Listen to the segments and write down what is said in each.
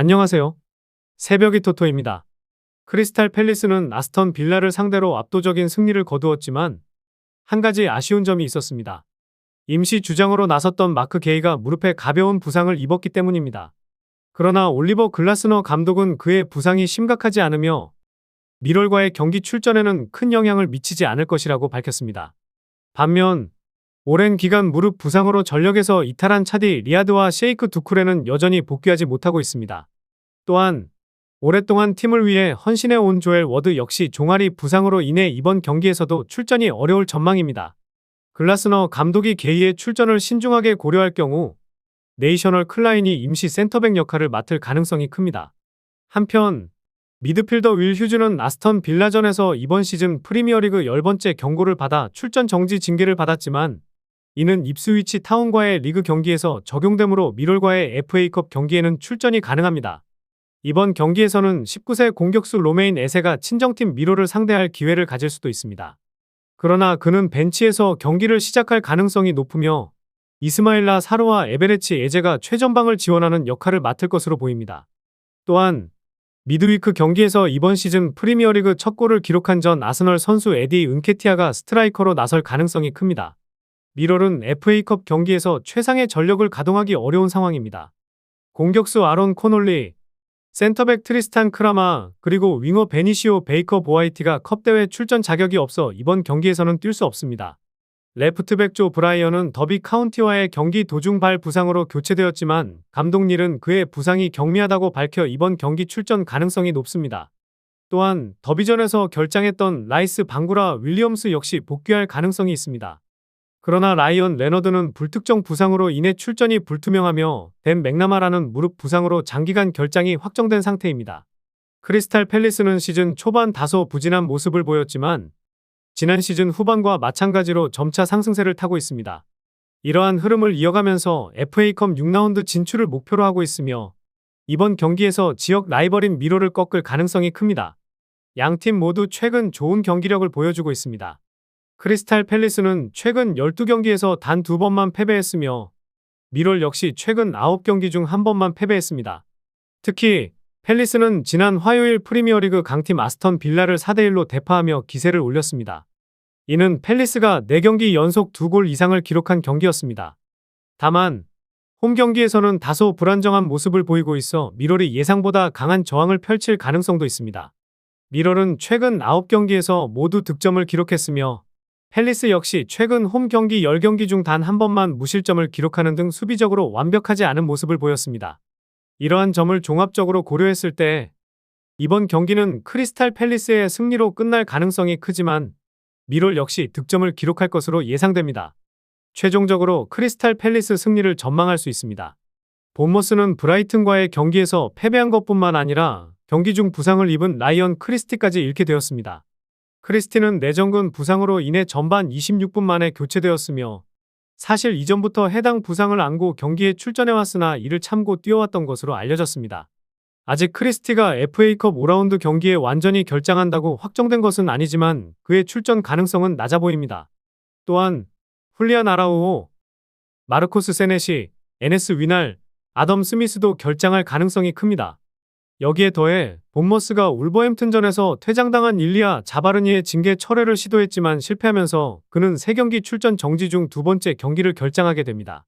안녕하세요. 새벽이 토토입니다. 크리스탈 팰리스는 아스턴 빌라를 상대로 압도적인 승리를 거두었지만 한 가지 아쉬운 점이 있었습니다. 임시 주장으로 나섰던 마크 게이가 무릎에 가벼운 부상을 입었기 때문입니다. 그러나 올리버 글라스너 감독은 그의 부상이 심각하지 않으며 미럴과의 경기 출전에는 큰 영향을 미치지 않을 것이라고 밝혔습니다. 반면 오랜 기간 무릎 부상으로 전력에서 이탈한 차디 리아드와 셰이크 두쿠레는 여전히 복귀하지 못하고 있습니다. 또한 오랫동안 팀을 위해 헌신해 온 조엘 워드 역시 종아리 부상으로 인해 이번 경기에서도 출전이 어려울 전망입니다. 글라스너 감독이 게이의 출전을 신중하게 고려할 경우 네이셔널 클라인이 임시 센터백 역할을 맡을 가능성이 큽니다. 한편 미드필더 윌 휴즈는 아스턴 빌라전에서 이번 시즌 프리미어리그 10번째 경고를 받아 출전 정지 징계를 받았지만 이는 입스위치 타운과의 리그 경기에서 적용되므로 미럴과의 FA컵 경기에는 출전이 가능합니다. 이번 경기에서는 19세 공격수 로메인 에세가 친정팀 미로를 상대할 기회를 가질 수도 있습니다. 그러나 그는 벤치에서 경기를 시작할 가능성이 높으며 이스마일라 사르와 에베레치 에제가 최전방을 지원하는 역할을 맡을 것으로 보입니다. 또한 미드위크 경기에서 이번 시즌 프리미어리그 첫 골을 기록한 전 아스널 선수 에디 은케티아가 스트라이커로 나설 가능성이 큽니다. 미럴은 FA컵 경기에서 최상의 전력을 가동하기 어려운 상황입니다. 공격수 아론 코놀리, 센터백 트리스탄 크라마, 그리고 윙어 베니시오 베이커 보아이티가 컵대회 출전 자격이 없어 이번 경기에서는 뛸 수 없습니다. 레프트백 조 브라이언은 더비 카운티와의 경기 도중 발 부상으로 교체되었지만 감독 닐은 그의 부상이 경미하다고 밝혀 이번 경기 출전 가능성이 높습니다. 또한 더비전에서 결장했던 라이스 방구라 윌리엄스 역시 복귀할 가능성이 있습니다. 그러나 라이언 레너드는 불특정 부상으로 인해 출전이 불투명하며 댄 맥나마라는 무릎 부상으로 장기간 결장이 확정된 상태입니다. 크리스탈 팰리스는 시즌 초반 다소 부진한 모습을 보였지만 지난 시즌 후반과 마찬가지로 점차 상승세를 타고 있습니다. 이러한 흐름을 이어가면서 FA컵 6라운드 진출을 목표로 하고 있으며 이번 경기에서 지역 라이벌인 미로를 꺾을 가능성이 큽니다. 양팀 모두 최근 좋은 경기력을 보여주고 있습니다. 크리스탈 팰리스는 최근 12경기에서 단 2번만 패배했으며 미럴 역시 최근 9경기 중 1번만 패배했습니다. 특히 팰리스는 지난 화요일 프리미어리그 강팀 아스턴 빌라를 4대1로 대파하며 기세를 올렸습니다. 이는 팰리스가 4경기 연속 2골 이상을 기록한 경기였습니다. 다만 홈 경기에서는 다소 불안정한 모습을 보이고 있어 미럴이 예상보다 강한 저항을 펼칠 가능성도 있습니다. 미럴은 최근 9경기에서 모두 득점을 기록했으며 팰리스 역시 최근 홈 경기 10경기 중 단 한 번만 무실점을 기록하는 등 수비적으로 완벽하지 않은 모습을 보였습니다. 이러한 점을 종합적으로 고려했을 때 이번 경기는 크리스탈 팰리스의 승리로 끝날 가능성이 크지만 미럴 역시 득점을 기록할 것으로 예상됩니다. 최종적으로 크리스탈 팰리스 승리를 전망할 수 있습니다. 본머스는 브라이튼과의 경기에서 패배한 것뿐만 아니라 경기 중 부상을 입은 라이언 크리스티까지 잃게 되었습니다. 크리스티는 내전근 부상으로 인해 전반 26분 만에 교체되었으며 사실 이전부터 해당 부상을 안고 경기에 출전해왔으나 이를 참고 뛰어왔던 것으로 알려졌습니다. 아직 크리스티가 FA컵 5라운드 경기에 완전히 결장한다고 확정된 것은 아니지만 그의 출전 가능성은 낮아 보입니다. 또한 훌리안 아라우호, 마르코스 세네시, 에네스 위날, 아덤 스미스도 결장할 가능성이 큽니다. 여기에 더해 본머스가 울버햄튼전에서 퇴장당한 일리아 자바르니의 징계 철회를 시도했지만 실패하면서 그는 3경기 출전 정지 중 2번째 경기를 결장하게 됩니다.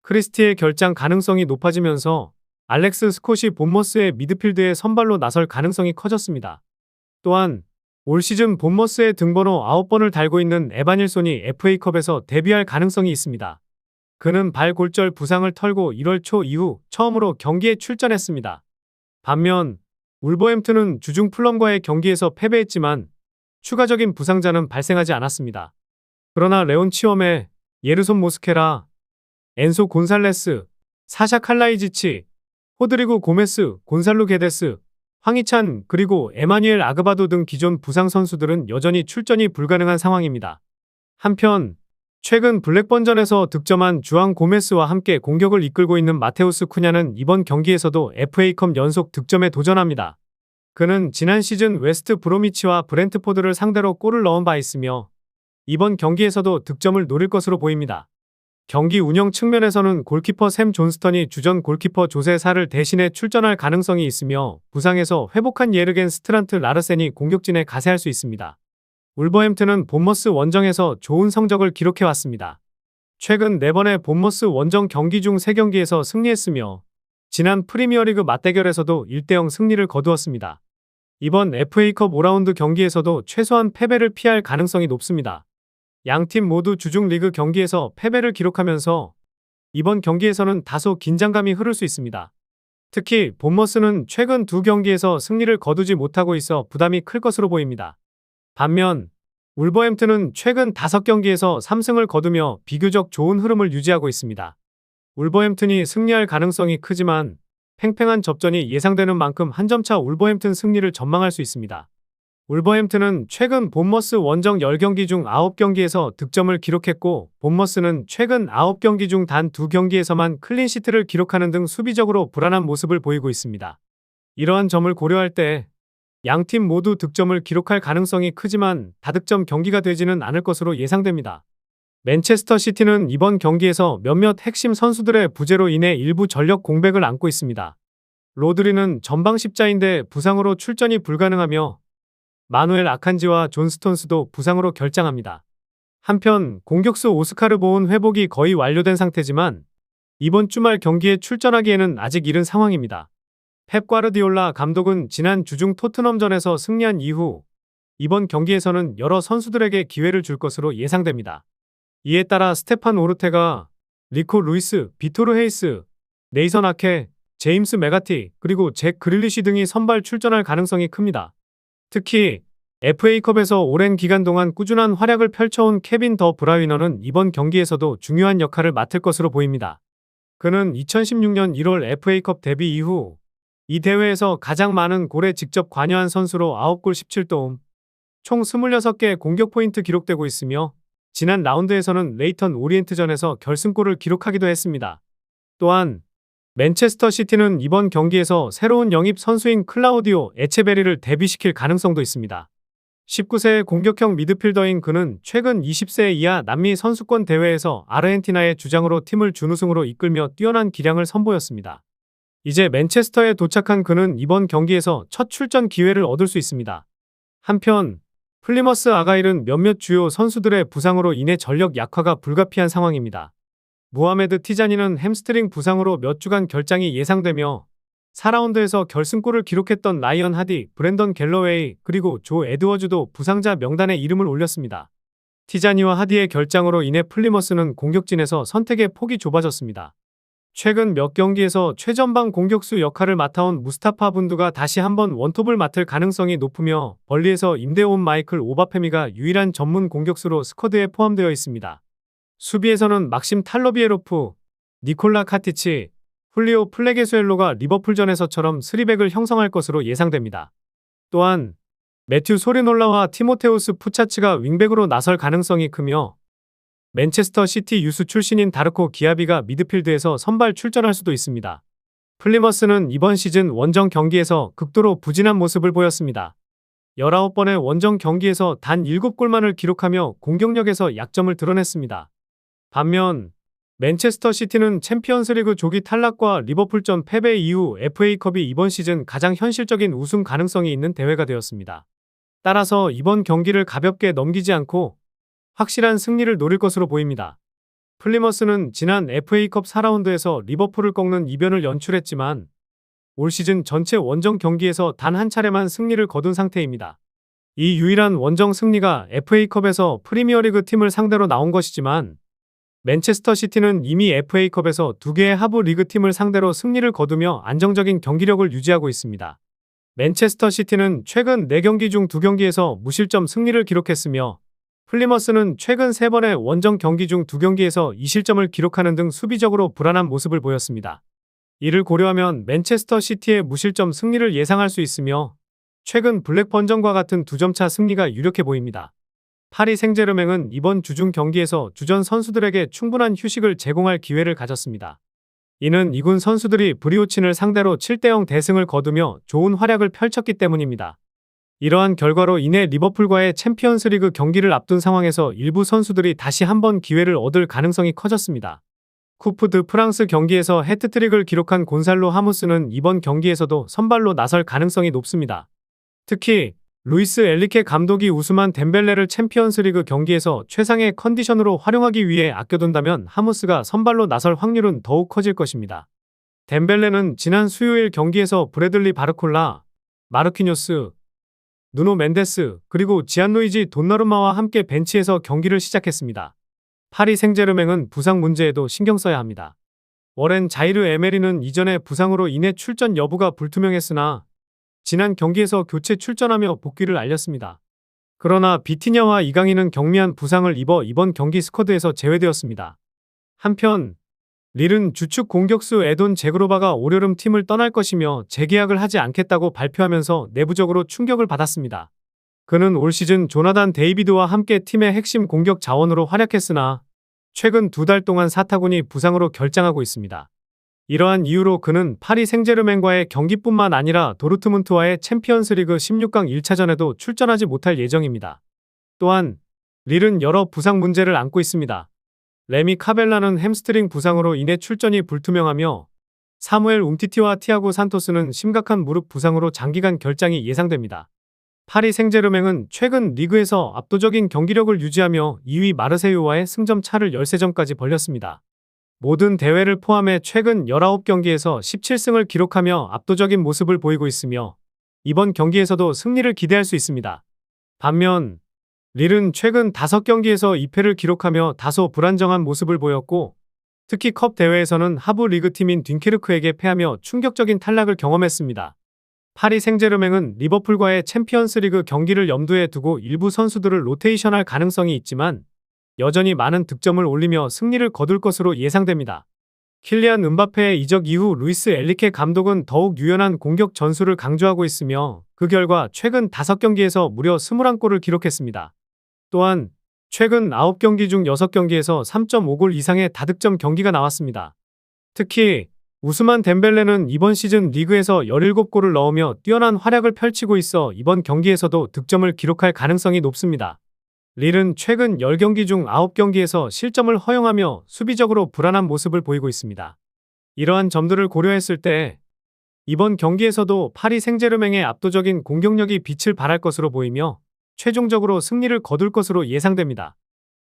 크리스티의 결장 가능성이 높아지면서 알렉스 스콧이 본머스의 미드필드에 선발로 나설 가능성이 커졌습니다. 또한 올 시즌 본머스의 등번호 9번을 달고 있는 에바닐손이 FA컵에서 데뷔할 가능성이 있습니다. 그는 발골절 부상을 털고 1월 초 이후 처음으로 경기에 출전했습니다. 반면 울버햄튼은 주중 풀럼과의 경기에서 패배했지만 추가적인 부상자는 발생하지 않았습니다. 그러나 레온 치엄에, 예르손 모스케라, 엔소 곤살레스, 사샤 칼라이지치, 호드리고 고메스, 곤살로 게데스, 황희찬 그리고 에마뉴엘 아그바도 등 기존 부상 선수들은 여전히 출전이 불가능한 상황입니다. 한편 최근 블랙번전에서 득점한 주앙 고메스와 함께 공격을 이끌고 있는 마테우스 쿠냐는 이번 경기에서도 FA컵 연속 득점에 도전합니다. 그는 지난 시즌 웨스트 브로미치와 브렌트포드를 상대로 골을 넣은 바 있으며 이번 경기에서도 득점을 노릴 것으로 보입니다. 경기 운영 측면에서는 골키퍼 샘 존스턴이 주전 골키퍼 조세 사를 대신해 출전할 가능성이 있으며 부상에서 회복한 예르겐 스트란트 라르센이 공격진에 가세할 수 있습니다. 울버햄튼은 본머스 원정에서 좋은 성적을 기록해왔습니다. 최근 4번의 본머스 원정 경기 중 3경기에서 승리했으며 지난 프리미어리그 맞대결에서도 1대0 승리를 거두었습니다. 이번 FA컵 5라운드 경기에서도 최소한 패배를 피할 가능성이 높습니다. 양팀 모두 주중 리그 경기에서 패배를 기록하면서 이번 경기에서는 다소 긴장감이 흐를 수 있습니다. 특히 본머스는 최근 2경기에서 승리를 거두지 못하고 있어 부담이 클 것으로 보입니다. 반면 울버햄튼은 최근 5경기에서 3승을 거두며 비교적 좋은 흐름을 유지하고 있습니다. 울버햄튼이 승리할 가능성이 크지만 팽팽한 접전이 예상되는 만큼 한 점차 울버햄튼 승리를 전망할 수 있습니다. 울버햄튼은 최근 본머스 원정 10경기 중 9경기에서 득점을 기록했고 본머스는 최근 9경기 중 단 2경기에서만 클린시트를 기록하는 등 수비적으로 불안한 모습을 보이고 있습니다. 이러한 점을 고려할 때 양팀 모두 득점을 기록할 가능성이 크지만 다득점 경기가 되지는 않을 것으로 예상됩니다. 맨체스터 시티는 이번 경기에서 몇몇 핵심 선수들의 부재로 인해 일부 전력 공백을 안고 있습니다. 로드리는 전방 십자인대 부상으로 출전이 불가능하며 마누엘 아칸지와 존 스톤스도 부상으로 결장합니다. 한편 공격수 오스카르 보온 회복이 거의 완료된 상태지만 이번 주말 경기에 출전하기에는 아직 이른 상황입니다. 펩 과르디올라 감독은 지난 주중 토트넘전에서 승리한 이후 이번 경기에서는 여러 선수들에게 기회를 줄 것으로 예상됩니다. 이에 따라 스테판 오르테가, 리코 루이스, 비토르 헤이스, 네이선 아케, 제임스 메가티, 그리고 잭 그릴리시 등이 선발 출전할 가능성이 큽니다. 특히 FA컵에서 오랜 기간 동안 꾸준한 활약을 펼쳐온 케빈 더 브라위너는 이번 경기에서도 중요한 역할을 맡을 것으로 보입니다. 그는 2016년 1월 FA컵 데뷔 이후 이 대회에서 가장 많은 골에 직접 관여한 선수로 9골 17도움, 총 26개의 공격 포인트 기록되고 있으며 지난 라운드에서는 레이턴 오리엔트전에서 결승골을 기록하기도 했습니다. 또한 맨체스터 시티는 이번 경기에서 새로운 영입 선수인 클라우디오 에체베리를 데뷔시킬 가능성도 있습니다. 19세의 공격형 미드필더인 그는 최근 20세 이하 남미 선수권 대회에서 아르헨티나의 주장으로 팀을 준우승으로 이끌며 뛰어난 기량을 선보였습니다. 이제 맨체스터에 도착한 그는 이번 경기에서 첫 출전 기회를 얻을 수 있습니다. 한편 플리머스 아가일은 몇몇 주요 선수들의 부상으로 인해 전력 약화가 불가피한 상황입니다. 무하메드 티자니는 햄스트링 부상으로 몇 주간 결장이 예상되며 4라운드에서 결승골을 기록했던 라이언 하디, 브랜던 갤러웨이, 그리고 조 에드워즈도 부상자 명단에 이름을 올렸습니다. 티자니와 하디의 결장으로 인해 플리머스는 공격진에서 선택의 폭이 좁아졌습니다. 최근 몇 경기에서 최전방 공격수 역할을 맡아온 무스타파 분두가 다시 한번 원톱을 맡을 가능성이 높으며 벌리에서 임대온 마이클 오바페미가 유일한 전문 공격수로 스쿼드에 포함되어 있습니다. 수비에서는 막심 탈러비에로프, 니콜라 카티치, 훌리오 플레게수엘로가 리버풀전에서처럼 3백을 형성할 것으로 예상됩니다. 또한 매튜 소리놀라와 티모테우스 푸차츠가 윙백으로 나설 가능성이 크며 맨체스터 시티 유수 출신인 다르코 기아비가 미드필드에서 선발 출전할 수도 있습니다. 플리머스는 이번 시즌 원정 경기에서 극도로 부진한 모습을 보였습니다. 19번의 원정 경기에서 단 7골만을 기록하며 공격력에서 약점을 드러냈습니다. 반면 맨체스터 시티는 챔피언스리그 조기 탈락과 리버풀전 패배 이후 FA컵이 이번 시즌 가장 현실적인 우승 가능성이 있는 대회가 되었습니다. 따라서 이번 경기를 가볍게 넘기지 않고 확실한 승리를 노릴 것으로 보입니다. 플리머스는 지난 FA컵 4라운드에서 리버풀을 꺾는 이변을 연출했지만 올 시즌 전체 원정 경기에서 단 한 차례만 승리를 거둔 상태입니다. 이 유일한 원정 승리가 FA컵에서 프리미어리그 팀을 상대로 나온 것이지만 맨체스터 시티는 이미 FA컵에서 2개의 하부 리그 팀을 상대로 승리를 거두며 안정적인 경기력을 유지하고 있습니다. 맨체스터 시티는 최근 4경기 중 2경기에서 무실점 승리를 기록했으며 플리머스는 최근 3번의 원정 경기 중 2경기에서 2실점을 기록하는 등 수비적으로 불안한 모습을 보였습니다. 이를 고려하면 맨체스터 시티의 무실점 승리를 예상할 수 있으며 최근 블랙번전과 같은 2점차 승리가 유력해 보입니다. 파리 생제르맹은 이번 주중 경기에서 주전 선수들에게 충분한 휴식을 제공할 기회를 가졌습니다. 이는 이군 선수들이 브리오친을 상대로 7대0 대승을 거두며 좋은 활약을 펼쳤기 때문입니다. 이러한 결과로 인해 리버풀과의 챔피언스리그 경기를 앞둔 상황에서 일부 선수들이 다시 한번 기회를 얻을 가능성이 커졌습니다. 쿠프 드 프랑스 경기에서 해트트릭을 기록한 곤살로 하무스는 이번 경기에서도 선발로 나설 가능성이 높습니다. 특히 루이스 엘리케 감독이 우스만 덴벨레를 챔피언스리그 경기에서 최상의 컨디션으로 활용하기 위해 아껴둔다면 하무스가 선발로 나설 확률은 더욱 커질 것입니다. 덴벨레는 지난 수요일 경기에서 브래들리 바르콜라, 마르키뇨스, 누노 멘데스, 그리고 지안루이지 돈나루마와 함께 벤치에서 경기를 시작했습니다. 파리 생제르맹은 부상 문제에도 신경 써야 합니다. 워렌 자이르 에메리는 이전에 부상으로 인해 출전 여부가 불투명했으나 지난 경기에서 교체 출전하며 복귀를 알렸습니다. 그러나 비티냐와 이강인은 경미한 부상을 입어 이번 경기 스쿼드에서 제외되었습니다. 한편 릴은 주축 공격수 에돈 제그로바가 올여름 팀을 떠날 것이며 재계약을 하지 않겠다고 발표하면서 내부적으로 충격을 받았습니다. 그는 올 시즌 조나단 데이비드와 함께 팀의 핵심 공격 자원으로 활약했으나 최근 2달 동안 사타구니 부상으로 결장하고 있습니다. 이러한 이유로 그는 파리 생제르맹과의 경기뿐만 아니라 도르트문트와의 챔피언스리그 16강 1차전에도 출전하지 못할 예정입니다. 또한 릴은 여러 부상 문제를 안고 있습니다. 레미 카벨라는 햄스트링 부상으로 인해 출전이 불투명하며 사무엘 움티티와 티아고 산토스는 심각한 무릎 부상으로 장기간 결장이 예상됩니다. 파리 생제르맹은 최근 리그에서 압도적인 경기력을 유지하며 2위 마르세유와의 승점 차를 13점까지 벌렸습니다. 모든 대회를 포함해 최근 19경기에서 17승을 기록하며 압도적인 모습을 보이고 있으며 이번 경기에서도 승리를 기대할 수 있습니다. 반면 릴은 최근 5경기에서 2패를 기록하며 다소 불안정한 모습을 보였고 특히 컵 대회에서는 하부 리그팀인 듄케르크에게 패하며 충격적인 탈락을 경험했습니다. 파리 생제르맹은 리버풀과의 챔피언스리그 경기를 염두에 두고 일부 선수들을 로테이션할 가능성이 있지만 여전히 많은 득점을 올리며 승리를 거둘 것으로 예상됩니다. 킬리안 음바페의 이적 이후 루이스 엘리케 감독은 더욱 유연한 공격 전술을 강조하고 있으며 그 결과 최근 5경기에서 무려 21골을 기록했습니다. 또한 최근 9경기 중 6경기에서 3.5골 이상의 다득점 경기가 나왔습니다. 특히 우스만 덴벨레는 이번 시즌 리그에서 17골을 넣으며 뛰어난 활약을 펼치고 있어 이번 경기에서도 득점을 기록할 가능성이 높습니다. 릴은 최근 10경기 중 9경기에서 실점을 허용하며 수비적으로 불안한 모습을 보이고 있습니다. 이러한 점들을 고려했을 때 이번 경기에서도 파리 생제르맹의 압도적인 공격력이 빛을 발할 것으로 보이며 최종적으로 승리를 거둘 것으로 예상됩니다.